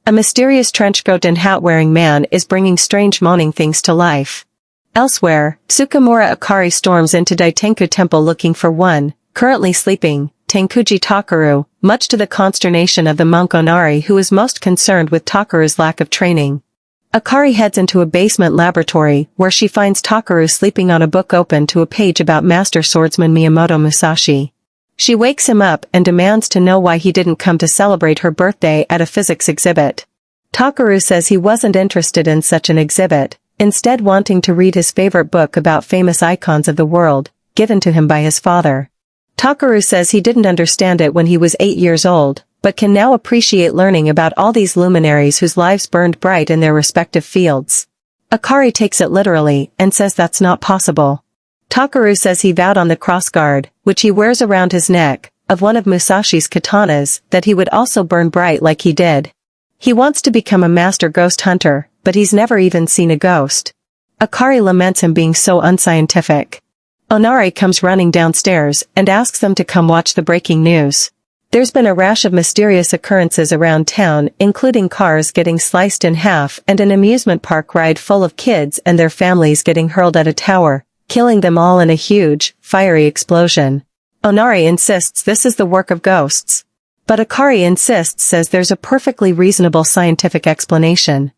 A mysterious trenchcoat and hat-wearing man is bringing strange moaning things to life. Elsewhere, Tsukamura Akari storms into Daitenku Temple looking for one, currently sleeping, Tenkuji Takaru, much to the consternation of the monk Onari, who is most concerned with Takaru's lack of training. Akari heads into a basement laboratory where she finds Takaru sleeping on a book open to a page about master swordsman Miyamoto Musashi. She wakes him up and demands to know why he didn't come to celebrate her birthday at a physics exhibit. Takaru says he wasn't interested in such an exhibit, instead wanting to read his favorite book about famous icons of the world, given to him by his father. Takaru says he didn't understand it when he was 8 years old, but can now appreciate learning about all these luminaries whose lives burned bright in their respective fields. Akari takes it literally and says that's not possible. Takaru says he vowed on the crossguard, which he wears around his neck, of one of Musashi's katanas, that he would also burn bright like he did. He wants to become a master ghost hunter, but he's never even seen a ghost. Akari laments him being so unscientific. Onari comes running downstairs and asks them to come watch the breaking news. There's been a rash of mysterious occurrences around town, including cars getting sliced in half and an amusement park ride full of kids and their families getting hurled at a tower, killing them all in a huge, fiery explosion. Onari insists this is the work of ghosts. But Akari insists says there's a perfectly reasonable scientific explanation.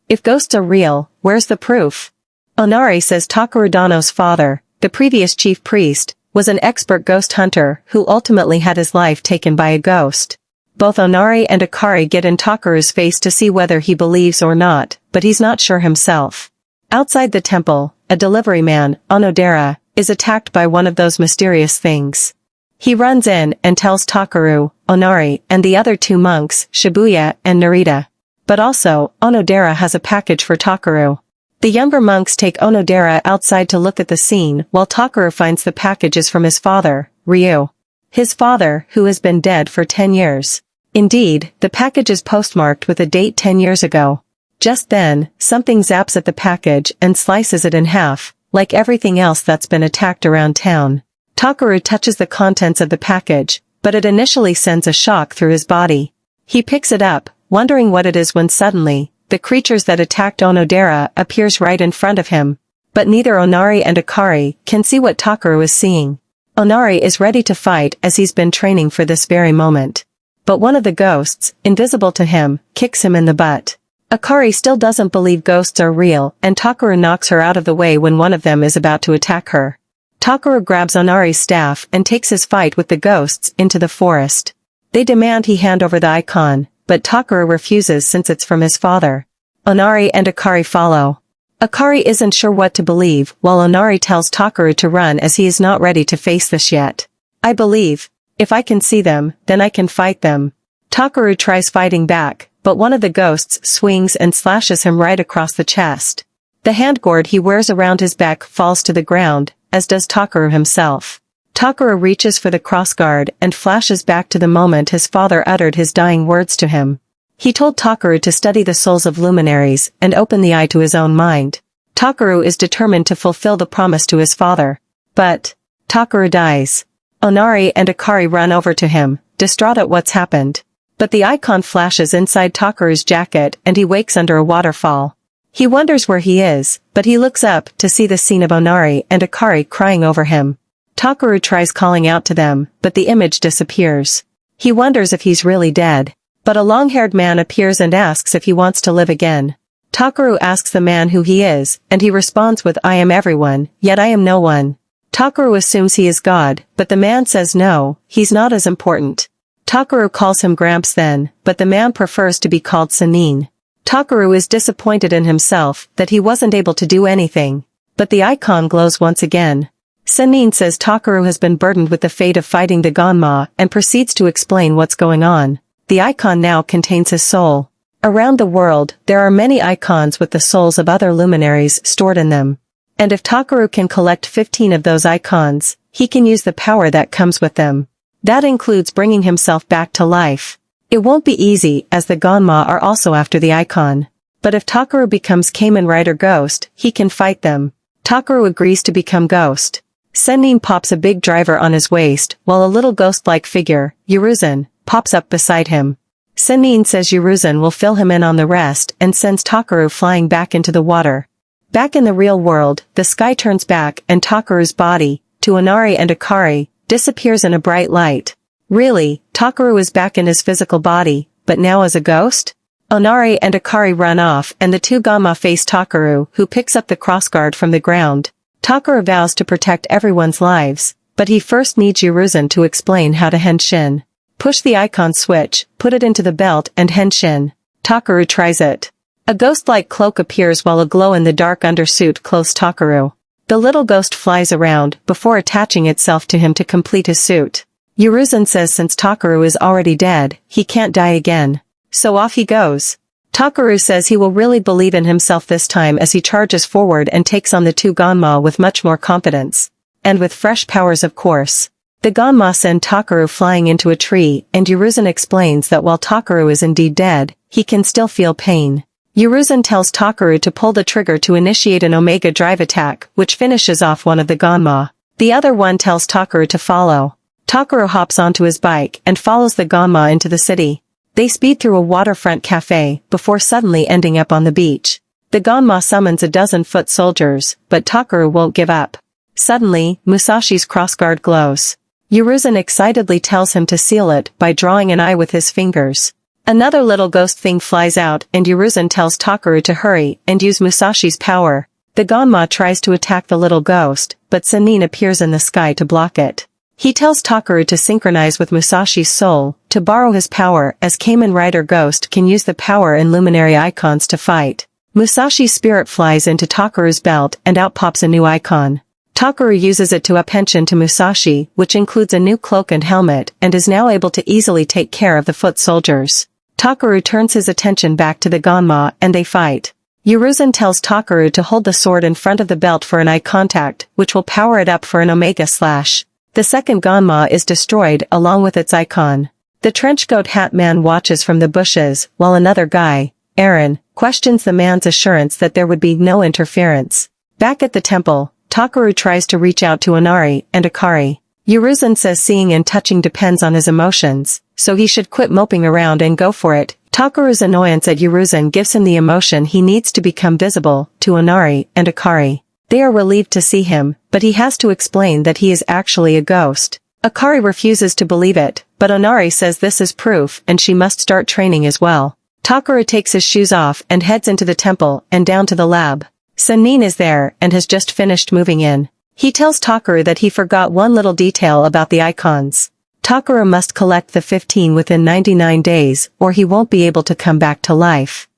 If ghosts are real, where's the proof? Onari says Takaru Dano's father, the previous chief priest, was an expert ghost hunter who ultimately had his life taken by a ghost. Both Onari and Akari get in Takaru's face to see whether he believes or not, but he's not sure himself. Outside the temple, a delivery man, Onodera, is attacked by one of those mysterious things. He runs in and tells Takaru, Onari, and the other two monks, Shibuya and Narita. But also, Onodera has a package for Takaru. The younger monks take Onodera outside to look at the scene while Takaru finds the package is from his father, Ryu. His father, who has been dead for 10 years. Indeed, the package is postmarked with a date 10 years ago. Just then, something zaps at the package and slices it in half, like everything else that's been attacked around town. Takaru touches the contents of the package, but it initially sends a shock through his body. He picks it up, wondering what it is when suddenly, the creatures that attacked Onodera appears right in front of him. But neither Onari and Akari can see what Takaru is seeing. Onari is ready to fight as he's been training for this very moment. But one of the ghosts, invisible to him, kicks him in the butt. Akari still doesn't believe ghosts are real, and Takaru knocks her out of the way when one of them is about to attack her. Takaru grabs Onari's staff and takes his fight with the ghosts into the forest. They demand he hand over the icon, but Takaru refuses since it's from his father. Onari and Akari follow. Akari isn't sure what to believe, while Onari tells Takaru to run as he is not ready to face this yet. I believe. If I can see them, then I can fight them. Takaru tries fighting back, but one of the ghosts swings and slashes him right across the chest. The handguard he wears around his back falls to the ground, as does Takaru himself. Takaru reaches for the crossguard and flashes back to the moment his father uttered his dying words to him. He told Takaru to study the souls of luminaries and open the eye to his own mind. Takaru is determined to fulfill the promise to his father. But Takaru dies. Onari and Akari run over to him, distraught at what's happened. But the icon flashes inside Takaru's jacket and he wakes under a waterfall. He wonders where he is, but he looks up to see the scene of Onari and Akari crying over him. Takaru tries calling out to them, but the image disappears. He wonders if he's really dead. But a long-haired man appears and asks if he wants to live again. Takaru asks the man who he is, and he responds with I am everyone, yet I am no one. Takaru assumes he is God, but the man says no, he's not as important. Takaru calls him Gramps then, but the man prefers to be called Sennin. Takaru is disappointed in himself that he wasn't able to do anything. But the icon glows once again. Sennin says Takaru has been burdened with the fate of fighting the Ganma and proceeds to explain what's going on. The icon now contains his soul. Around the world, there are many icons with the souls of other luminaries stored in them. And if Takaru can collect 15 of those icons, he can use the power that comes with them. That includes bringing himself back to life. It won't be easy as the Ganma are also after the icon. But if Takaru becomes Kamen Rider Ghost, he can fight them. Takaru agrees to become Ghost. Sennin pops a big driver on his waist, while a little ghost-like figure, Yuruzan, pops up beside him. Sennin says Uruzan will fill him in on the rest and sends Takaru flying back into the water. Back in the real world, the sky turns back and Takaru's body, to Onari and Akari, disappears in a bright light. Really, Takaru is back in his physical body, but now as a ghost? Onari and Akari run off and the two gavv face Takaru, who picks up the crossguard from the ground. Takaru vows to protect everyone's lives, but he first needs Uruzan to explain how to henshin. Push the icon switch, put it into the belt and henshin. Takaru tries it. A ghost-like cloak appears while a glow-in-the-dark undersuit clothes Takaru. The little ghost flies around, before attaching itself to him to complete his suit. Uruzan says since Takaru is already dead, he can't die again. So off he goes. Takaru says he will really believe in himself this time as he charges forward and takes on the two gavv with much more confidence. And with fresh powers of course. The gavv send Takaru flying into a tree, and Uruzan explains that while Takaru is indeed dead, he can still feel pain. Uruzan tells Takaru to pull the trigger to initiate an Omega Drive attack, which finishes off one of the gavv. The other one tells Takaru to follow. Takaru hops onto his bike and follows the gavv into the city. They speed through a waterfront cafe, before suddenly ending up on the beach. The gavv summons a dozen foot soldiers, but Takaru won't give up. Suddenly, Musashi's crossguard glows. Uruzan excitedly tells him to seal it by drawing an eye with his fingers. Another little ghost thing flies out and Uruzan tells Takaru to hurry and use Musashi's power. The gavv tries to attack the little ghost, but Sennin appears in the sky to block it. He tells Takaru to synchronize with Musashi's soul, to borrow his power as Kamen Rider Ghost can use the power in luminary icons to fight. Musashi's spirit flies into Takaru's belt and out pops a new icon. Takaru uses it to up henshin to Musashi, which includes a new cloak and helmet, and is now able to easily take care of the foot soldiers. Takaru turns his attention back to the gavv and they fight. Uruzan tells Takaru to hold the sword in front of the belt for an eye contact, which will power it up for an Omega Slash. The second gavv is destroyed along with its icon. The trenchcoat hat man watches from the bushes, while another guy, Aaron, questions the man's assurance that there would be no interference. Back at the temple, Takaru tries to reach out to Onari and Akari. Uruzan says seeing and touching depends on his emotions, so he should quit moping around and go for it. Takaru's annoyance at Uruzan gives him the emotion he needs to become visible to Onari and Akari. They are relieved to see him, but he has to explain that he is actually a ghost. Akari refuses to believe it, but Onari says this is proof and she must start training as well. Takaru takes his shoes off and heads into the temple and down to the lab. Sennin is there and has just finished moving in. He tells Takaru that he forgot one little detail about the icons. Takaru must collect the 15 within 99 days or he won't be able to come back to life.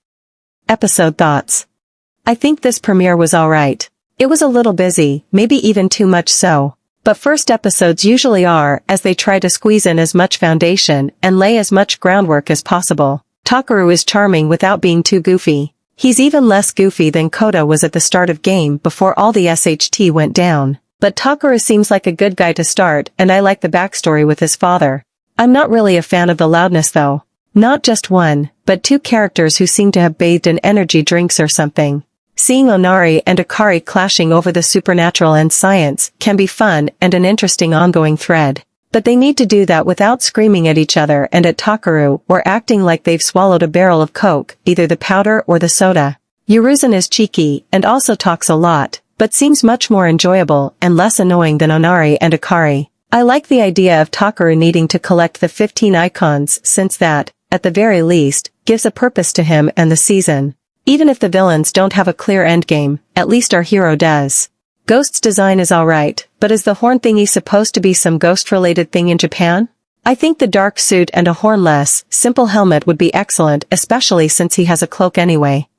Episode thoughts. I think this premiere was alright. It was a little busy, maybe even too much so. But first episodes usually are, as they try to squeeze in as much foundation and lay as much groundwork as possible. Takaru is charming without being too goofy. He's even less goofy than Kota was at the start of game before all the SHT went down. But Takaru seems like a good guy to start and I like the backstory with his father. I'm not really a fan of the loudness though. Not just one, but two characters who seem to have bathed in energy drinks or something. Seeing Onari and Akari clashing over the supernatural and science can be fun and an interesting ongoing thread. But they need to do that without screaming at each other and at Takaru or acting like they've swallowed a barrel of Coke, either the powder or the soda. Uruzan is cheeky and also talks a lot, but seems much more enjoyable and less annoying than Onari and Akari. I like the idea of Takaru needing to collect the 15 icons since that, at the very least, gives a purpose to him and the season. Even if the villains don't have a clear endgame, at least our hero does. Ghost's design is alright, but is the horn thingy supposed to be some ghost-related thing in Japan? I think the dark suit and a hornless, simple helmet would be excellent, especially since he has a cloak anyway.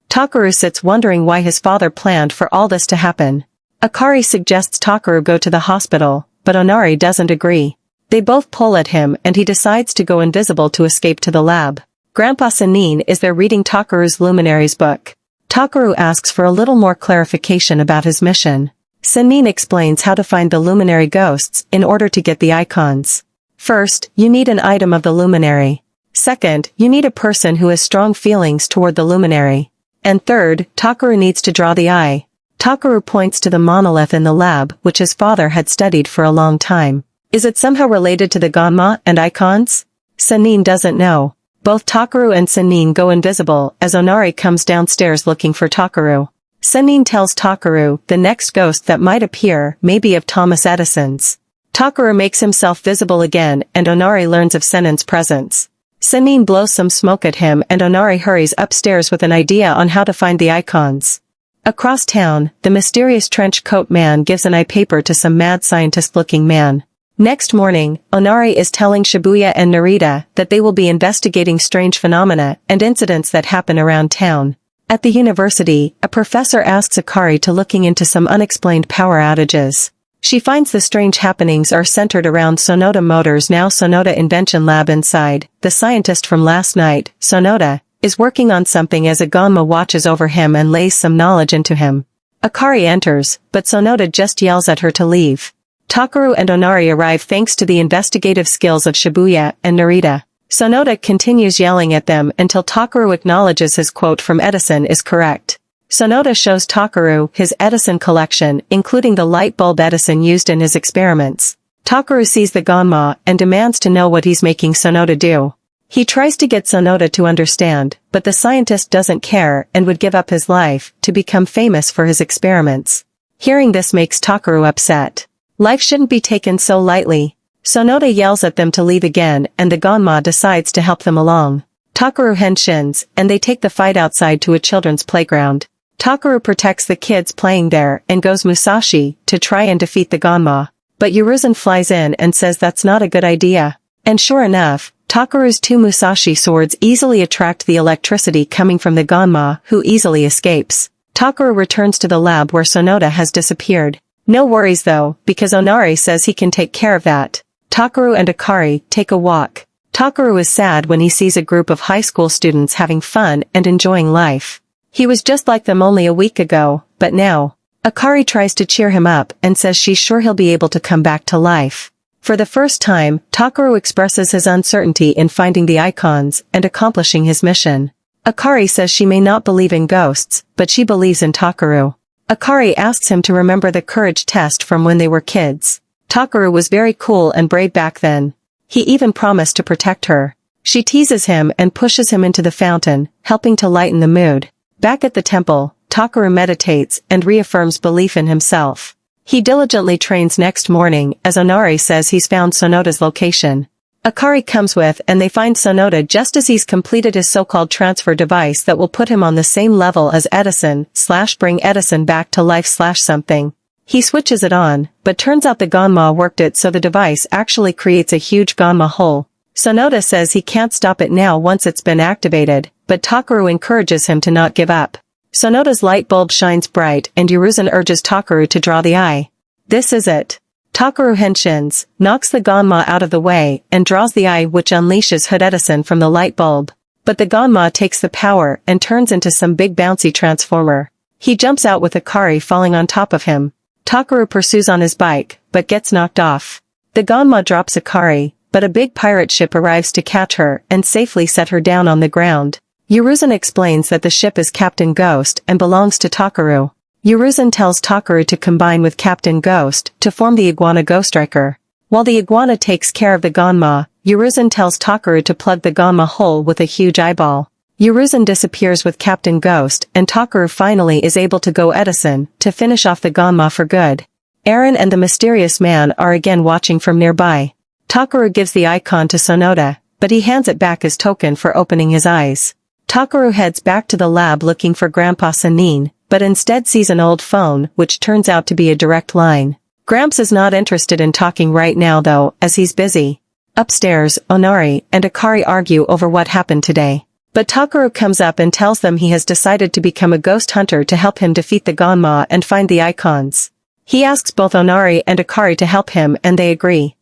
Takaru sits wondering why his father planned for all this to happen. Akari suggests Takaru go to the hospital, but Onari doesn't agree. They both pull at him and he decides to go invisible to escape to the lab. Grandpa Sennin is there reading Takaru's Luminaries book. Takaru asks for a little more clarification about his mission. Sennin explains how to find the luminary ghosts in order to get the icons. First, you need an item of the luminary. Second, you need a person who has strong feelings toward the luminary. And third, Takaru needs to draw the eye. Takaru points to the monolith in the lab which his father had studied for a long time. Is it somehow related to the ganma and icons? Sennin doesn't know. Both Takaru and Sennin go invisible as Onari comes downstairs looking for Takaru. Sennin tells Takaru the next ghost that might appear may be of Thomas Edison's. Takaru makes himself visible again and Onari learns of Sennin's presence. Sennin blows some smoke at him and Onari hurries upstairs with an idea on how to find the icons. Across town, the mysterious trench coat man gives an eye paper to some mad scientist-looking man. Next morning, Onari is telling Shibuya and Narita that they will be investigating strange phenomena and incidents that happen around town. At the university, a professor asks Akari to looking into some unexplained power outages. She finds the strange happenings are centered around Sonoda Motors' now Sonoda Invention Lab inside. The scientist from last night, Sonoda, is working on something as a ganma watches over him and lays some knowledge into him. Akari enters, but Sonoda just yells at her to leave. Takaru and Onari arrive thanks to the investigative skills of Shibuya and Narita. Sonoda continues yelling at them until Takaru acknowledges his quote from Edison is correct. Sonoda shows Takaru his Edison collection, including the light bulb Edison used in his experiments. Takaru sees the ganma and demands to know what he's making Sonoda do. He tries to get Sonoda to understand, but the scientist doesn't care and would give up his life to become famous for his experiments. Hearing this makes Takaru upset. Life shouldn't be taken so lightly. Sonoda yells at them to leave again and the ganma decides to help them along. Takaru henshins, and they take the fight outside to a children's playground. Takaru protects the kids playing there and goes Musashi to try and defeat the ganma. But Uruzan flies in and says that's not a good idea. And sure enough, Takaru's two Musashi swords easily attract the electricity coming from the ganma, who easily escapes. Takaru returns to the lab where Sonoda has disappeared. No worries though, because Onari says he can take care of that. Takaru and Akari take a walk. Takaru is sad when he sees a group of high school students having fun and enjoying life. He was just like them only a week ago, but now. Akari tries to cheer him up and says she's sure he'll be able to come back to life. For the first time, Takaru expresses his uncertainty in finding the icons and accomplishing his mission. Akari says she may not believe in ghosts, but she believes in Takaru. Akari asks him to remember the courage test from when they were kids. Takaru was very cool and brave back then. He even promised to protect her. She teases him and pushes him into the fountain, helping to lighten the mood. Back at the temple, Takaru meditates and reaffirms belief in himself. He diligently trains next morning as Onari says he's found Sonoda's location. Akari comes with and they find Sonoda just as he's completed his so-called transfer device that will put him on the same level as Edison / bring Edison back to life / something. He switches it on, but turns out the ganma worked it so the device actually creates a huge ganma hole. Sonoda says he can't stop it now once it's been activated, but Takaru encourages him to not give up. Sonoda's light bulb shines bright and Uruzan urges Takaru to draw the eye. This is it. Takaru henshins, knocks the ganma out of the way and draws the eye which unleashes Hood Edison from the light bulb. But the ganma takes the power and turns into some big bouncy transformer. He jumps out with Akari falling on top of him. Takaru pursues on his bike, but gets knocked off. The ganma drops Akari, but a big pirate ship arrives to catch her and safely set her down on the ground. Uruzan explains that the ship is Captain Ghost and belongs to Takaru. Uruzan tells Takaru to combine with Captain Ghost to form the iguana Ghoststriker. While the iguana takes care of the ganma, Uruzan tells Takaru to plug the ganma hole with a huge eyeball. Uruzan disappears with Captain Ghost and Takaru finally is able to go Edison to finish off the ganma for good. Aaron and the mysterious man are again watching from nearby. Takaru gives the icon to Sonoda, but he hands it back as token for opening his eyes. Takaru heads back to the lab looking for Grandpa Sennin, but instead sees an old phone which turns out to be a direct line. Gramps is not interested in talking right now though, as he's busy. Upstairs, Onari and Akari argue over what happened today. But Takaru comes up and tells them he has decided to become a ghost hunter to help him defeat the ganma and find the icons. He asks both Onari and Akari to help him and they agree.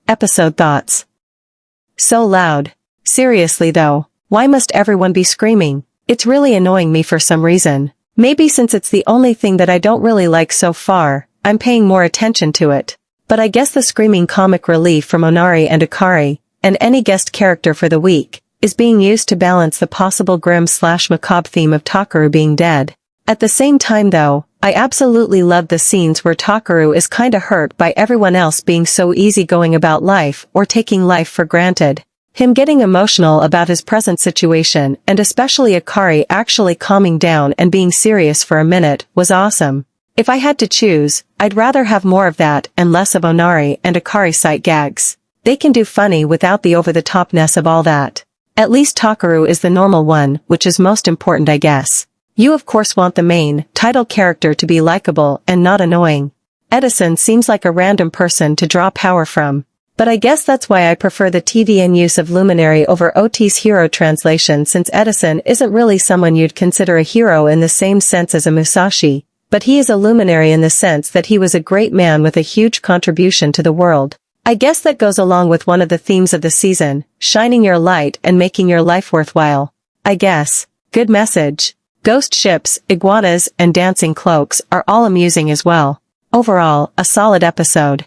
Episode thoughts. So loud. Seriously though, why must everyone be screaming? It's really annoying me for some reason. Maybe since it's the only thing that I don't really like so far, I'm paying more attention to it. But I guess the screaming comic relief from Onari and Akari, and any guest character for the week, is being used to balance the possible grim / macabre theme of Takaru being dead. At the same time though, I absolutely love the scenes where Takaru is kinda hurt by everyone else being so easygoing about life or taking life for granted. Him getting emotional about his present situation and especially Akari actually calming down and being serious for a minute was awesome. If I had to choose, I'd rather have more of that and less of Onari and Akari sight gags. They can do funny without the over-the-topness of all that. At least Takaru is the normal one, which is most important I guess. You of course want the main, title character to be likable and not annoying. Henhsin seems like a random person to draw power from. But I guess that's why I prefer the TVN use of Luminary over OT's hero translation since Henhsin isn't really someone you'd consider a hero in the same sense as a Musashi, but he is a luminary in the sense that he was a great man with a huge contribution to the world. I guess that goes along with one of the themes of the season, shining your light and making your life worthwhile. I guess. Good message. Ghost ships, iguanas, and dancing cloaks are all amusing as well. Overall, a solid episode.